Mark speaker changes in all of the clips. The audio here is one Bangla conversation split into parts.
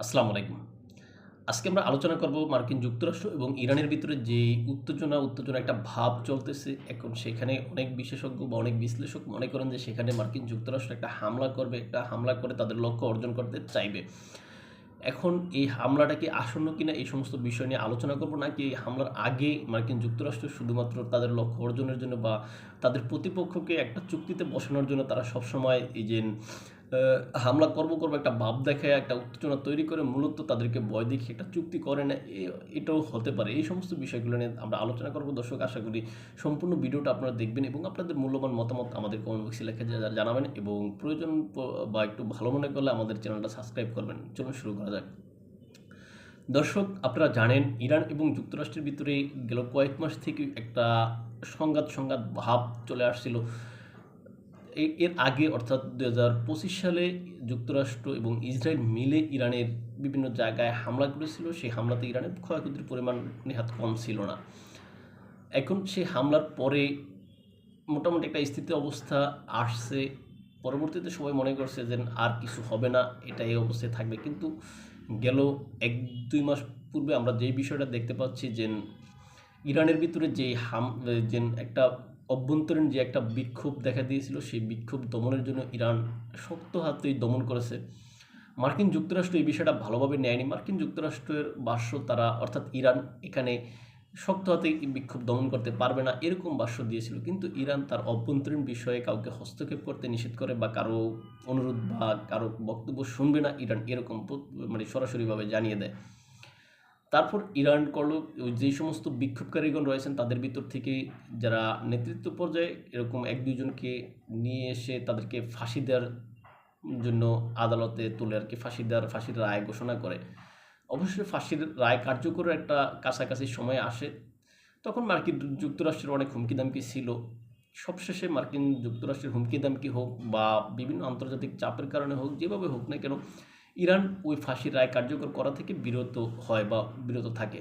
Speaker 1: আসসালামু আলাইকুম। আজকে আমরা আলোচনা করব মার্কিন যুক্তরাষ্ট্র এবং ইরানের ভিতরে যে উত্তেজনা একটা ভাব চলতেছে। এখন সেখানে অনেক বিশেষজ্ঞ বা অনেক বিশ্লেষক মনে করেন যে সেখানে মার্কিন যুক্তরাষ্ট্র একটা হামলা করবে, একটা হামলা করে তাদের লক্ষ্য অর্জন করতে চাইবে। এখন এই হামলাটা কি আসন্ন কিনা এই সমস্ত বিষয় নিয়ে আলোচনা করব, নাকি এই হামলার আগে মার্কিন যুক্তরাষ্ট্র শুধুমাত্র তাদের লক্ষ্য অর্জনের জন্য বা তাদের প্রতিপক্ষকে একটা চুক্তিতে বসানোর জন্য তারা সবসময় এই যে হামলা করব একটা ভাব দেখায় একটা উত্তেজনা তৈরি করে মূলত তাদেরকে ভয় দেখিয়ে একটা চুক্তি করে না, এটাও হতে পারে। এই সমস্ত বিষয়গুলো নিয়ে আমরা আলোচনা করব। দর্শক, আশা করি সম্পূর্ণ ভিডিওটা আপনারা দেখবেন এবং আপনাদের মূল্যবান মতামত আমাদের কমেন্ট বক্সে লিখে জানাবেন এবং প্রয়োজন বা একটু ভালো মনে করলে আমাদের চ্যানেলটা সাবস্ক্রাইব করবেন। চলুন শুরু করা যাক। দর্শক, আপনারা জানেন ইরান এবং যুক্তরাষ্ট্রের ভিতরে গেল কয়েক মাস থেকে একটা সংঘাত ভাব চলে আসছিল। এর আগে অর্থাৎ 2025 সালে যুক্তরাষ্ট্র এবং ইসরায়েল মিলে ইরানের বিভিন্ন জায়গায় হামলা করেছিল। সেই হামলাতে ইরানের ক্ষয়ক্ষতির পরিমাণ নেহাত কম ছিল না। এখন সেই হামলার পরে মোটামুটি একটা স্থিতি অবস্থা আসছে। পরবর্তীতে সবাই মনে করছে যে আর কিছু হবে না, এটা এই অবস্থায় থাকবে। কিন্তু গেল 1-2 মাস পূর্বে আমরা যেই বিষয়টা দেখতে পাচ্ছি যে ইরানের ভিতরে যে একটা অভ্যন্তরীণ যে একটা বিক্ষোভ দেখা দিয়েছিল, সেই বিক্ষোভ দমনের জন্য ইরান শক্ত হাতেই দমন করেছে। মার্কিন যুক্তরাষ্ট্র এই বিষয়টা ভালোভাবে নেয়নি। মার্কিন যুক্তরাষ্ট্রের ভাষ্য, তারা অর্থাৎ ইরান এখানে শক্ত হাতে বিক্ষোভ দমন করতে পারবে না এরকম ভাষ্য দিয়েছিল। কিন্তু ইরান তার অভ্যন্তরীণ বিষয়ে কাউকে হস্তক্ষেপ করতে নিষেধ করে বা কারো অনুরোধ বা কারো বক্তব্য শুনবে না, ইরান এরকম সরাসরিভাবে জানিয়ে দেয়। তারপর ইরান করলো যেই সমস্ত বিক্ষোভকারীগণ রয়েছেন তাদের ভিতর থেকে যারা নেতৃত্ব পর্যায়ে এরকম 1-2 জনকে নিয়ে এসে তাদেরকে ফাঁসি দেওয়ার জন্য আদালতে তুলে আর কি ফাঁসির রায় ঘোষণা করে। অবশ্যই ফাঁসির রায় কার্যকরের একটা কাছাকাছি সময় আসে, তখন মার্কিন যুক্তরাষ্ট্রের অনেক হুমকি দামকি ছিল। সবশেষে মার্কিন যুক্তরাষ্ট্রের হুমকি দামকি হোক বা বিভিন্ন আন্তর্জাতিক চাপের কারণে হোক, যেভাবে হোক না কেন, ইরান ওই ফাঁসির রায় কার্যকর করা থেকে বিরত হয় বা বিরত থাকে।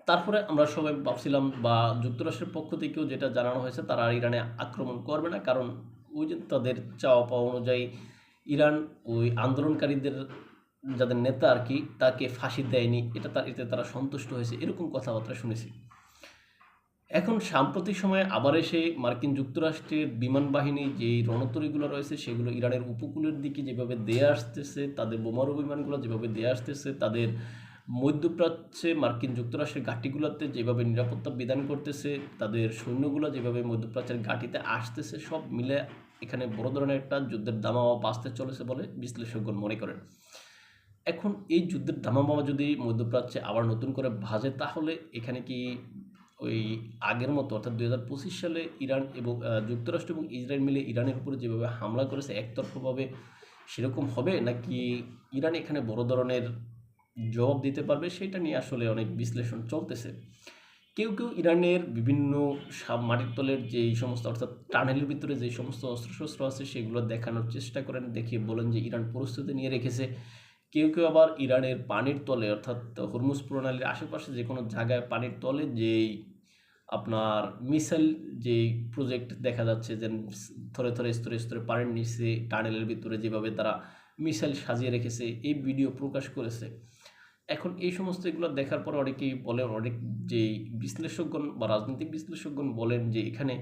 Speaker 1: তারপরে আমরা সবাই ভাবছিলাম বা যুক্তরাষ্ট্রের পক্ষ থেকেও যেটা জানানো হয়েছে, তারা আর ইরানে আক্রমণ করবে না, কারণ ওই যে তাদের চাওয়া পাওয়া অনুযায়ী ইরান ওই আন্দোলনকারীদের যাদের নেতা আর কি তাকে ফাঁসি দেয়নি, এতে তারা সন্তুষ্ট হয়েছে, এরকম কথাবার্তা শুনেছি। এখন সাম্প্রতিক সময়ে আবার এসে মার্কিন যুক্তরাষ্ট্রের বিমান বাহিনী যেই রণতরীগুলো রয়েছে সেগুলো ইরানের উপকূলের দিকে যেভাবে দিয়ে আসতেছে, তাদের বোমারু বিমানগুলো যেভাবে দিয়ে আসতেছে, তাদের মধ্যপ্রাচ্যে মার্কিন যুক্তরাষ্ট্রের ঘাঁটিগুলোতে যেভাবে নিরাপত্তা বিধান করতেছে, তাদের সৈন্যগুলো যেভাবে মধ্যপ্রাচ্যের ঘাঁটিতে আসতেছে, সব মিলে এখানে বড় ধরনের একটা যুদ্ধের দামামা বাজতে চলেছে বলে বিশ্লেষকগণ মনে করেন। এখন এই যুদ্ধের দামামা যদি মধ্যপ্রাচ্যে আবার নতুন করে ভাজে, তাহলে এখানে কি ওই আগের মতো অর্থাৎ 2025 সালে ইরান এবং যুক্তরাষ্ট্র এবং ইসরায়েল মিলে ইরানের উপরে যেভাবে হামলা করেছে একতরফাভাবে, সেরকম হবে, নাকি ইরান এখানে বড় ধরনের জবাব দিতে পারবে, সেটা নিয়ে আসলে অনেক বিশ্লেষণ চলতেছে। কেউ কেউ ইরানের বিভিন্ন মাটির তলের যেই সমস্ত অর্থাৎ টানেলের ভিতরে যে সমস্ত অস্ত্রশস্ত্র আছে সেগুলো দেখানোর চেষ্টা করেন, দেখিয়ে বলেন যে ইরান প্রস্তুতি নিয়ে রেখেছে। কেউ কেউ আবার ইরানের পানির তলে অর্থাৎ হরমুজ প্রণালীর আশেপাশে যে কোনো জায়গায় পানির তলে যেই আপনার মিসাইল যেই প্রজেক্ট দেখা যাচ্ছে, যে থরে থরে স্তরে স্তরে পানির নিচে টানেলের ভিতরে যেভাবে তারা মিসাইল সাজিয়ে রেখেছে, এই ভিডিও প্রকাশ করেছে। এখন এই সমস্ত এগুলো দেখার পর অনেকেই বলেন, অনেক যেই বিশ্লেষকগণ বা রাজনৈতিক বিশ্লেষকগণ বলেন যে এখানে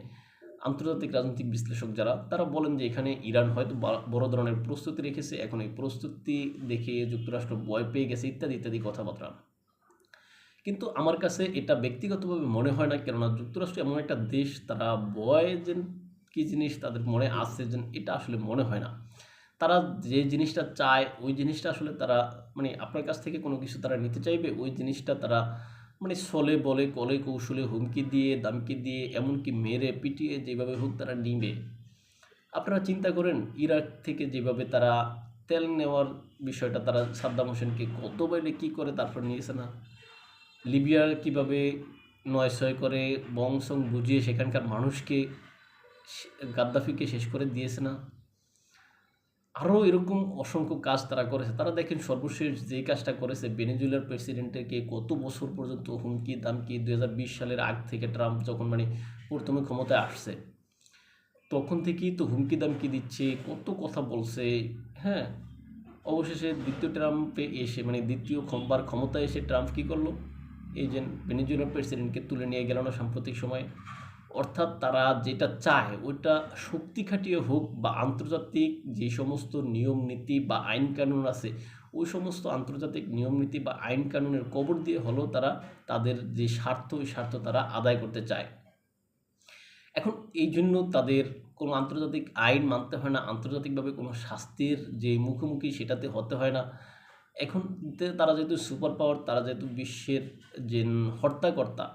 Speaker 1: আন্তর্জাতিক রাজনৈতিক বিশ্লেষক যারা, তারা বলেন যে এখানে ইরান হয়তো বড় ধরনের প্রস্তুতি রেখেছে, এখন এই প্রস্তুতি দেখে যুক্তরাষ্ট্র ভয় পেয়ে গেছে, ইত্যাদি ইত্যাদি কথাবার্তা। কিন্তু আমার কাছে এটা ব্যক্তিগতভাবে মনে হয় না, কেননা যুক্তরাষ্ট্র এমন একটা দেশ, তারা ভয় যে কী জিনিস তাদের মনে আছে যে এটা আসলে মনে হয় না। তারা যে জিনিসটা চায় ওই জিনিসটা আসলে তারা আপনার কাছ থেকে কোনো কিছু তারা নিতে চাইবে, ওই জিনিসটা তারা ছলে বলে কলে কৌশলে হুমকি দিয়ে দামকি দিয়ে এমনকি মেরে পিটিয়ে যেভাবে হোক তারা নিবে। আপনারা চিন্তা করেন ইরাক থেকে যেভাবে তারা তেল নেওয়ার বিষয়টা, তারা সাদ্দাম হোসেনকে কত বাইরে কী করে তারপর নিয়েছে না, লিবিয়া কীভাবে নয় করে বংশং বুঝিয়ে সেখানকার মানুষকে গাদ্দাফিকে শেষ করে দিয়েছে না। আরও এরকম অসংখ্য কাজ তারা করেছে। তারা দেখেন সর্বশেষ যেই কাজটা করেছে, ভেনেজুয়েলার প্রেসিডেন্টকে কত বছর পর্যন্ত হুমকি দামকি, 2020 সালের আগ থেকে ট্রাম্প যখন প্রথমে ক্ষমতায় আসছে তখন থেকেই তো হুমকি দামকি দিচ্ছে, কত কথা বলছে। হ্যাঁ, অবশেষে দ্বিতীয় ট্রাম্পে এসে মানে দ্বিতীয়বার ক্ষমতায় এসে ট্রাম্প কী করলো, এই যে ভেনেজুয়েলার প্রেসিডেন্টকে তুলে নিয়ে গেল না সাম্প্রতিক সময়ে। অর্থাৎ তারা যেটা চায় ওইটা শক্তি খাটিয়ে হোক বা আন্তর্জাতিক যে সমস্ত নিয়ম নীতি বা আইন কানুন আছে ওই সমস্ত আন্তর্জাতিক নিয়ম নীতি বা আইন কানুনের কবর দিয়ে হলেও তারা তাদের যে স্বার্থ ওই স্বার্থ তারা আদায় করতে চায়। এখন এই জন্য তাদের কোনো আন্তর্জাতিক আইন মানতে হয় না, আন্তর্জাতিকভাবে কোনো শাস্তির যে মুখোমুখি সেটাতে হতে হয় না। এখন তারা যেহেতু সুপার পাওয়ার, তারা যেহেতু বিশ্বের যে হর্তাকর্তা,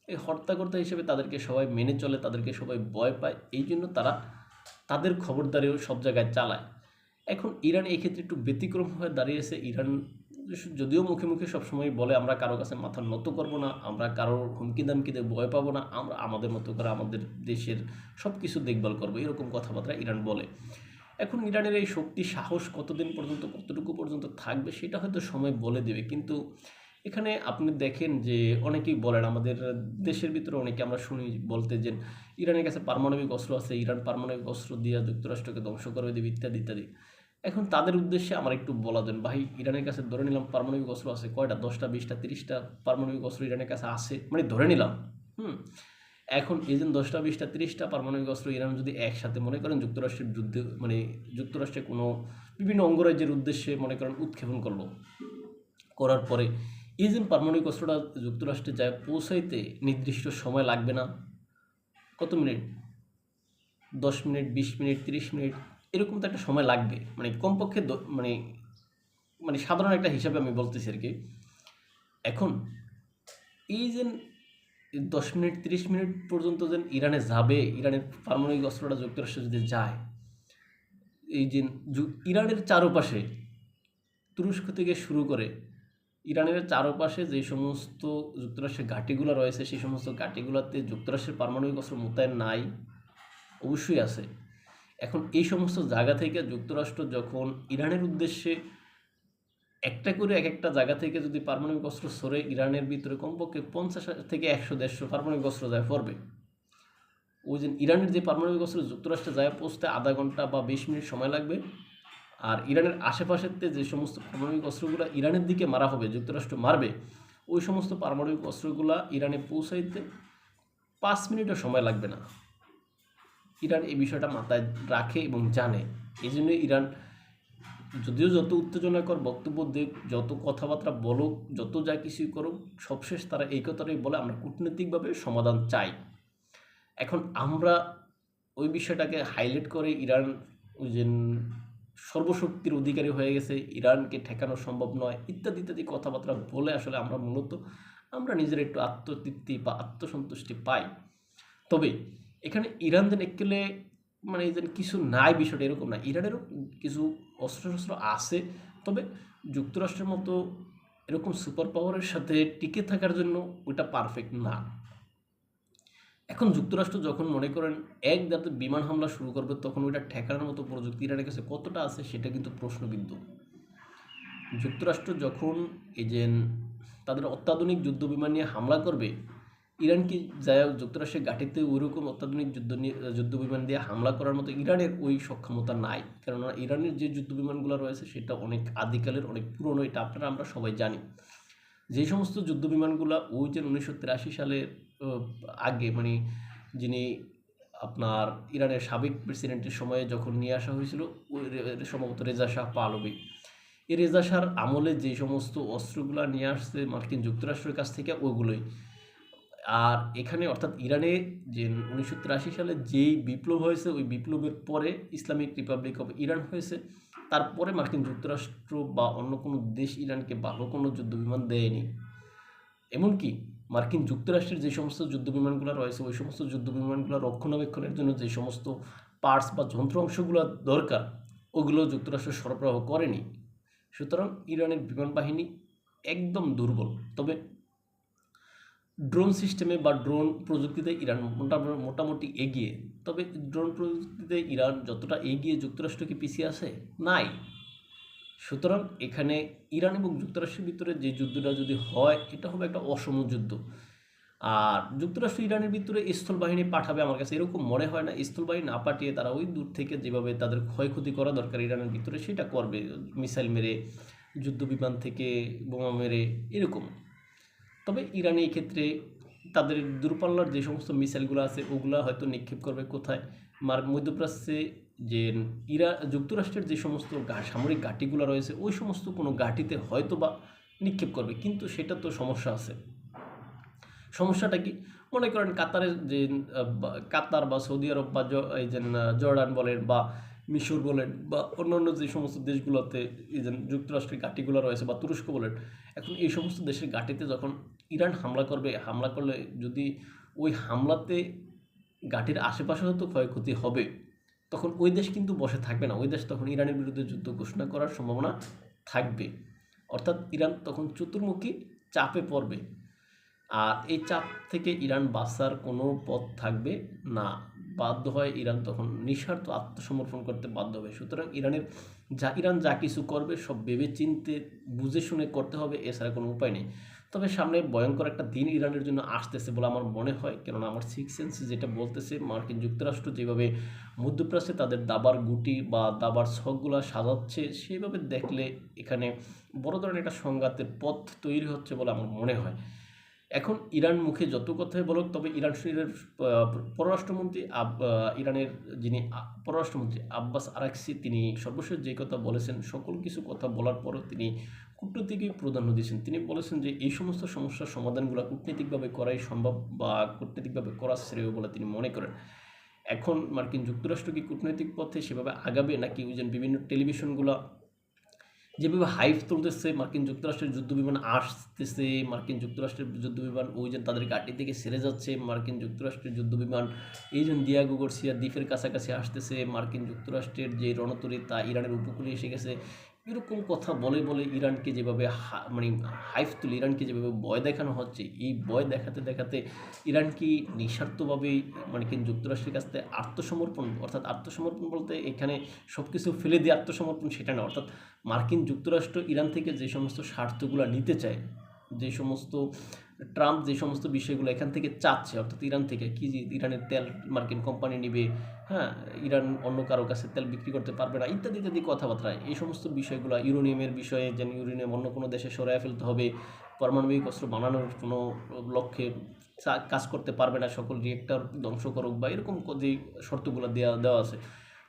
Speaker 1: এই হর্তাকর্তা হিসেবে তাদেরকে সবাই মেনে চলে, তাদেরকে সবাই ভয় পায়, এই জন্য তারা তাদের খবরদারিও সব জায়গায় চালায়। এখন ইরান এই ক্ষেত্রে একটু ব্যতিক্রম হয়ে দাঁড়িয়েছে। ইরান যদিও মুখে মুখে সবসময় বলে আমরা কারো কাছে মাথা নত করব না, আমরা কারোর হুমকি দামকিতে ভয় পাবো না, আমরা আমাদের মতো করে আমাদের দেশের সব কিছু দেখভাল করবো, এরকম কথাবার্তা ইরান বলে। এখন ইরানের এই শক্তি সাহস কতদিন পর্যন্ত কতটুকু পর্যন্ত থাকবে সেটা হয়তো সময় বলে দেবে। কিন্তু এখানে আপনি দেখেন যে অনেকেই বলেন, আমাদের দেশের ভিতরে অনেকে আমরা শুনি বলতে যে ইরানের কাছে পারমাণবিক অস্ত্র আছে, ইরান পারমাণবিক অস্ত্র দিয়ে যুক্তরাষ্ট্রকে ধ্বংস করে দেবে ইত্যাদি ইত্যাদি। এখন তাদের উদ্দেশ্যে আমার একটু বলা দেন, ভাই ইরানের কাছে ধরে নিলাম পারমাণবিক অস্ত্র আছে কয়টা, 10টা 20টা 30টা পারমাণবিক অস্ত্র ইরানের কাছে আছে, মানে ধরে নিলাম। এখন এই যে 10টা 20টা 30টা পারমাণবিক অস্ত্র ইরান যদি একসাথে মনে করেন যুক্তরাষ্ট্রের যুদ্ধে মানে যুক্তরাষ্ট্রে কোনো বিভিন্ন অঙ্গরাজ্যের উদ্দেশ্যে মনে করেন উৎক্ষেপণ করলো, করার পরে এই যে পারমাণবিক অস্ত্রটা যুক্তরাষ্ট্রে যায় পৌঁছাইতে নির্দিষ্ট সময় লাগবে না? কত মিনিট? 10 মিনিট, 20 মিনিট, 30 মিনিট, এরকম তো একটা সময় লাগবে। মানে কমপক্ষে মানে মানে সাধারণ একটা হিসাবে আমি বলতেছি আর কি। এখন এই যে 10 মিনিট 30 মিনিট পর্যন্ত যেন ইরানে যাবে, ইরানের পারমাণবিক অস্ত্রটা যুক্তরাষ্ট্রে যদি যায়, এই যে ইরানের চারপাশে তুরস্ক থেকে শুরু করে ইরানের চারপাশে যে সমস্ত যুক্তরাষ্ট্রের ঘাঁটিগুলো রয়েছে সেই সমস্ত ঘাঁটিগুলোতে যুক্তরাষ্ট্রের পারমাণবিক অস্ত্র মোতায়েন নাই? অবশ্যই আছে। এখন এই সমস্ত জায়গা থেকে যুক্তরাষ্ট্র যখন ইরানের উদ্দেশ্যে একটা করে এক একটা জায়গা থেকে যদি পারমাণবিক অস্ত্র সরে ইরানের ভিতরে কমপক্ষে 50 থেকে 100-150 পারমাণবিক অস্ত্র যায় পড়বে, ওই যে ইরানের যে পারমাণবিক অস্ত্র যুক্তরাষ্ট্রে যায় পৌঁছতে আধা ঘন্টা বা 20 মিনিট সময় লাগবে। আর ইরানের আশেপাশেতে যে সমস্ত পারমাণবিক অস্ত্রগুলো ইরানের দিকে মারা হবে, যুক্তরাষ্ট্র মারবে, ওই সমস্ত পারমাণবিক অস্ত্রগুলো ইরানে পৌঁছাইতে 5 মিনিটও সময় লাগবে না। ইরান এই বিষয়টা মাথায় রাখে এবং জানে। এই জন্য ইরান যদিও যত উত্তেজনাকর বক্তব্য দেখ, যত কথাবার্তা বলুক, যত যা কিছুই করুক, সবশেষ তারা এই কথাটাই বলে আমরা কূটনৈতিকভাবে সমাধান চাই। এখন আমরা ওই বিষয়টাকে হাইলাইট করে ইরান ওই যে সর্বশক্তির অধিকারী হয়ে গেছে, ইরানকে ঠেকানো সম্ভব নয় ইত্যাদি ইত্যাদি কথাবার্তা বলে আসলে আমরা নিজেরা একটু আত্মতৃপ্তি বা আত্মসন্তুষ্টি পাই। তবে এখানে ইরান যেন একলে মানে যেন কিছু নাই বিষয়টা এরকম না, ইরানেরও কিছু অস্ত্র আছে, তবে যুক্তরাষ্ট্রের মতো এরকম সুপার পাওয়ারের সাথে টিকে থাকার জন্য ওইটা পারফেক্ট না। এখন যুক্তরাষ্ট্র যখন মনে করেন এক যাতে বিমান হামলা শুরু করবে তখন ওইটা ঠেকানোর মতো প্রযুক্তি ইরানের কাছে কতটা আছে সেটা কিন্তু প্রশ্নবিদ্ধ। যুক্তরাষ্ট্র যখন এই যে তাদের অত্যাধুনিক যুদ্ধ বিমান নিয়ে হামলা করবে, ইরান কি যায় যুক্তরাষ্ট্রের ঘাঁটিতে ওইরকম অত্যাধুনিক যুদ্ধ বিমান দিয়ে হামলা করার মতো ইরানের ওই সক্ষমতা নাই। কেননা ইরানের যে যুদ্ধ বিমানগুলো রয়েছে সেটা অনেক আদিকালের, অনেক পুরনো, এটা আমরা সবাই জানি। যে সমস্ত যুদ্ধ বিমানগুলো ওই যে 1983 সালের আগে মানে যিনি আপনার ইরানের সাবেক প্রেসিডেন্টের সময়ে যখন নিয়ে আসা হয়েছিল, ওই সম্ভবত রেজা শাহ পাহলভি, এই রেজা শাহর আমলে যে সমস্ত অস্ত্রগুলো নিয়ে আসছে মার্কিন যুক্তরাষ্ট্রের কাছ থেকে ওগুলোই। আর এখানে অর্থাৎ ইরানে যে 1983 সালে যেই বিপ্লব হয়েছে ওই বিপ্লবের পরে ইসলামিক রিপাবলিক অফ ইরান হয়েছে, তারপরে মার্কিন যুক্তরাষ্ট্র বা অন্য কোনো দেশ ইরানকে ভালো কোনো যুদ্ধবিমান দেয়নি। এমনকি মার্কিন যুক্তরাষ্ট্রের যে সমস্ত যুদ্ধবিমানগুলো রয়েছে ওই সমস্ত যুদ্ধবিমানগুলো রক্ষণাবেক্ষণের জন্য যে সমস্ত পার্টস বা যন্ত্র অংশগুলো দরকার ওগুলো যুক্তরাষ্ট্র সরবরাহ করেনি। সুতরাং ইরানের বিমান বাহিনী একদম দুর্বল। তবে ড্রোন সিস্টেমে বা ড্রোন প্রযুক্তিতে ইরান মোটামুটি এগিয়ে। তবে ড্রোন প্রযুক্তিতে ইরান যতটা এগিয়ে যুক্তরাষ্ট্র কি পিছিয়ে আছে? নাই। সুতরাং এখানে ইরান এবং যুক্তরাষ্ট্রের ভিতরে যে যুদ্ধটা যদি হয় এটা হবে একটা অসম যুদ্ধ। আর যুক্তরাষ্ট্র ইরানের ভিতরে স্থল বাহিনী পাঠাবে আমার কাছে এরকম মনে হয় না। স্থল বাহিনী না পাঠিয়ে তারা ওই দূর থেকে যেভাবে তাদের ক্ষয়ক্ষতি করা দরকার ইরানের ভিতরে সেটা করবে, মিসাইল মেরে, যুদ্ধ বিমান থেকে বোমা মেরে, এরকম। তবে ইরান এই ক্ষেত্রে তাদের দূরপাল্লার যে সমস্ত মিসাইলগুলো আছে ওগুলো হয়তো নিক্ষেপ করবে কোথায়, মধ্যপ্রাচ্যে, যে যুক্তরাষ্ট্রের যে সমস্ত সামরিক ঘাঁটিগুলো রয়েছে ওই সমস্ত কোনো ঘাঁটিতে হয়তো বা নিক্ষেপ করবে। কিন্তু সেটা তো সমস্যা আছে। সমস্যাটা কি? মনে করেন কাতারের যে কাতার বা সৌদি আরব বা এই যে জর্ডান বলেন বা মিশর বলেন বা অন্যান্য যে সমস্ত দেশগুলোতে এই যে যুক্তরাষ্ট্রের ঘাঁটিগুলো রয়েছে বা তুরস্ক বলেন, এখন এই সমস্ত দেশের ঘাঁটিতে যখন ইরান হামলা করবে, হামলা করলে যদি ওই হামলাতে ঘাঁটির আশেপাশে হয়তো ক্ষয়ক্ষতি হবে, তখন ওই দেশ কিন্তু বসে থাকবে না। ওই দেশ তখন ইরানের বিরুদ্ধে যুদ্ধ ঘোষণা করার সম্ভাবনা থাকবে। অর্থাৎ ইরান তখন চতুর্মুখী চাপে পড়বে। আর এই চাপ থেকে ইরান বাঁচার কোনো পথ থাকবে না। বাধ্য হয় ইরান তখন নিঃস্বার্থ আত্মসমর্পণ করতে বাধ্য হবে। সুতরাং ইরান যা কিছু করবে সব ভেবে চিন্তে বুঝে শুনে করতে হবে, এছাড়া কোনো উপায় নেই। তবে সামনে ভয়ঙ্কর একটা দিন ইরানের জন্য আসতেছে বলে আমার মনে হয়, কেননা আমার সিক্স সেন্স যেটা বলতেছে মার্কিন যুক্তরাষ্ট্র যেভাবে মধ্যপ্রাচ্যে তাদের দাবার গুটি বা দাবার ছকগুলো সাজাচ্ছে, সেইভাবে দেখলে এখানে বড় ধরনের একটা সংঘাতের পথ তৈরি হচ্ছে বলে আমার মনে হয়। এখন ইরান মুখে যত কথাই বলুক, তবে পররাষ্ট্রমন্ত্রী ইরানের যিনি পররাষ্ট্রমন্ত্রী আব্বাস আরাকসি, তিনি সর্বশেষ যে কথা বলেছেন, সকল কিছু কথা বলার পরও তিনি কূটনীতিকেই প্রাধান্য দিয়েছেন। তিনি বলেছেন যে এই সমস্ত সমস্যার সমাধানগুলো কূটনীতিকভাবে করাই সম্ভব বা কূটনীতিকভাবে করা শ্রেয় বলে তিনি মনে করেন। এখন মার্কিন যুক্তরাষ্ট্র কি কূটনৈতিক পথে সেভাবে আগাবে, নাকি ওই যে বিভিন্ন টেলিভিশনগুলো যেভাবে হাইপ তুলতেছে মার্কিন যুক্তরাষ্ট্রের যুদ্ধবিমান আসতেছে, মার্কিন যুক্তরাষ্ট্রের যুদ্ধবিমান ওই যে তাদের ঘাঁটি থেকে সেরে যাচ্ছে, মার্কিন যুক্তরাষ্ট্রের যুদ্ধবিমান এই যে দিয়াগো গার্সিয়া দ্বীপের কাছাকাছি আসতেছে, মার্কিন যুক্তরাষ্ট্রের যে রণতরী তা ইরানের উপকূলে এসে গেছে, এরকম কথা বলে বলে ইরানকে যেভাবে মানে হাইপ তুলে ইরানকে যেভাবে ভয় দেখানো হচ্ছে, এই ভয় দেখাতে দেখাতে ইরান কি নিঃস্বার্থভাবেই মার্কিন যুক্তরাষ্ট্রের কাছ থেকে আত্মসমর্পণ, অর্থাৎ আত্মসমর্পণ বলতে এখানে সব কিছু ফেলে দিয়ে আত্মসমর্পণ সেটা না, অর্থাৎ মার্কিন যুক্তরাষ্ট্র ইরান থেকে যে সমস্ত স্বার্থগুলো নিতে চায়, যে সমস্ত ট্রাম্প যে সমস্ত বিষয়গুলো এখান থেকে চাচ্ছে, অর্থাৎ ইরান থেকে কি যে ইরানের তেল মার্কিন কোম্পানি নিবে, হ্যাঁ, ইরান অন্য কারো কাছে তেল বিক্রি করতে পারবে না, ইত্যাদি ইত্যাদি কথাবার্তা, এই সমস্ত বিষয়গুলো, ইউরেনিয়ামের বিষয়ে যেন ইউরেনিয়াম অন্য কোনো দেশে সরাইয়া ফেলতে হবে, পারমাণবিক অস্ত্র বানানোর কোনো লক্ষ্যে কাজ করতে পারবে না, সকল রিয়েক্টর ধ্বংস করুক বা এরকম যে শর্তগুলো দেওয়া আছে,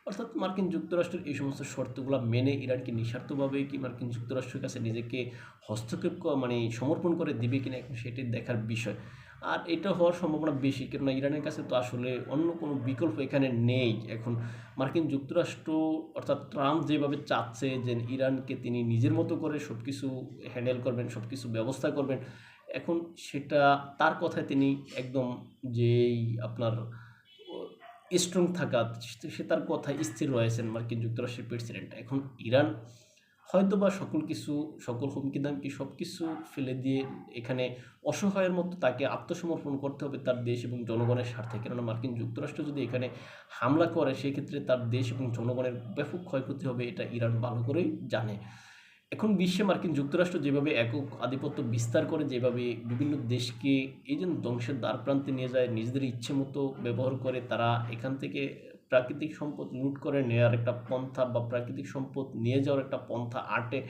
Speaker 1: অর্থাৎ মার্কিন যুক্তরাষ্ট্রের এই সমস্ত শর্তগুলো মেনে ইরান কি নিঃস্বার্থভাবে কি মার্কিন যুক্তরাষ্ট্রের কাছে নিজেকে হস্তক্ষেপ মানে সমর্পণ করে দিবে কিনা, এখন সেটি দেখার বিষয়। আর এটা হওয়ার সম্ভাবনা বেশি, কেননা ইরানের কাছে তো আসলে অন্য কোনো বিকল্প এখানে নেই। এখন মার্কিন যুক্তরাষ্ট্র অর্থাৎ ট্রাম্প যেভাবে চাচ্ছে যে ইরানকে তিনি নিজের মতো করে সব কিছু হ্যান্ডেল করবেন, সব কিছু ব্যবস্থা করবেন, এখন সেটা তার কথায় তিনি একদম যেই আপনার স্ট্রং থাকা, সে তার কথায় স্থির রয়েছেন মার্কিন যুক্তরাষ্ট্রের প্রেসিডেন্ট। এখন ইরান হয়তো বা সকল হুমকি দামকি সব কিছু ফেলে দিয়ে এখানে অসহায়ের মতো তাকে আত্মসমর্পণ করতে হবে তার দেশ এবং জনগণের স্বার্থে, কেননা মার্কিন যুক্তরাষ্ট্র যদি এখানে হামলা করে সেক্ষেত্রে তার দেশ এবং জনগণের ব্যাপক ক্ষয়ক্ষতি হবে, এটা ইরান ভালো করেই জানে। এখন বিশ্বে মার্কিন যুক্তরাষ্ট্র যেভাবে একক আধিপত্য বিস্তার করে, যেভাবে বিভিন্ন দেশকে এই যে ধ্বংসের দ্বারপ্রান্তে নিয়ে যায়, নিজেদের ইচ্ছে মতো ব্যবহার করে, তারা এখান থেকে প্রাকৃতিক সম্পদ লুট করে নেওয়ার একটা পন্থা বা প্রাকৃতিক সম্পদ নিয়ে যাওয়ার একটা পন্থা আটে,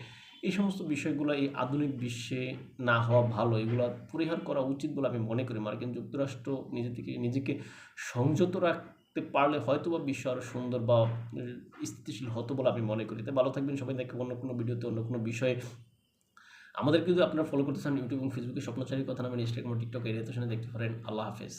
Speaker 1: এই সমস্ত বিষয়গুলো এই আধুনিক বিশ্বে না হওয়া ভালো, এগুলো পরিহার করা উচিত বলে আমি মনে করি। মার্কিন যুক্তরাষ্ট্র নিজেকে সংযত রাখতে পারলে হয়তো বা বিশ্ব আরও সুন্দর বা স্থিতিশীল হতো বলে আমি মনে করি। তাই ভালো থাকবেন সবাই, দেখে অন্য কোনো ভিডিওতে অন্য কোনো বিষয়ে। আমাদের কিন্তু আপনারা ফলো করতে চান ইউটিউব এবং ফেসবুকে স্বপ্নচারী কথা নামে, ইনস্টাগ্রাম টিকটক এরিয়াতে শুনে দেখতে পারেন। আল্লাহ হাফেজ।